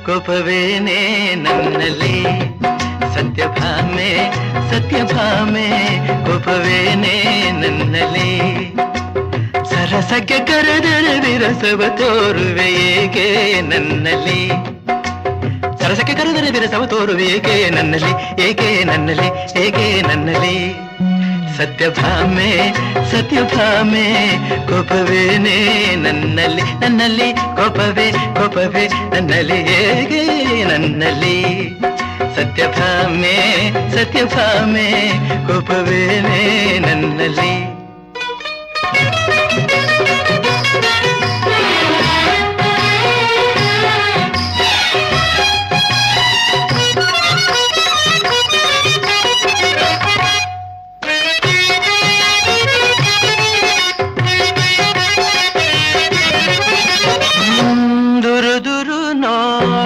ಕೋಪವೇನೇ ನನ್ನಲ್ಲಿ ಸತ್ಯಭಾಮೆ ಸತ್ಯಭಾಮೆ ಕೋಪವೇನೇ ನನ್ನಲ್ಲಿ ಸರಸಕ್ಕೆ ಕರೆದರೆ ವಿರಸವ ತೋರುವೆ ಏಕೆ ನನ್ನಲ್ಲಿ ಸರಸಕ್ಕೆ ಕರೆದರೆ ವಿರಸವ ತೋರುವೆ ಏಕೆ ನನ್ನಲ್ಲಿ ಏಕೆ ನನ್ನಲ್ಲಿ ಏಕೆ ನನ್ನಲ್ಲಿ ಸತ್ಯಭಾಮೆ ಸತ್ಯಭಾಮೆ ಕೋಪವೇನೇ ನನ್ನಲ್ಲಿ ನನ್ನಲ್ಲಿ ಕೋಪವೇ ಕೋಪವೇ ನನ್ನಲ್ಲಿ ಹೇಗೆ ನನ್ನಲ್ಲಿ ಸತ್ಯಭಾಮೆ ಸತ್ಯಭಾಮೆ ಕೋಪವೇನೇ ನನ್ನಲ್ಲಿ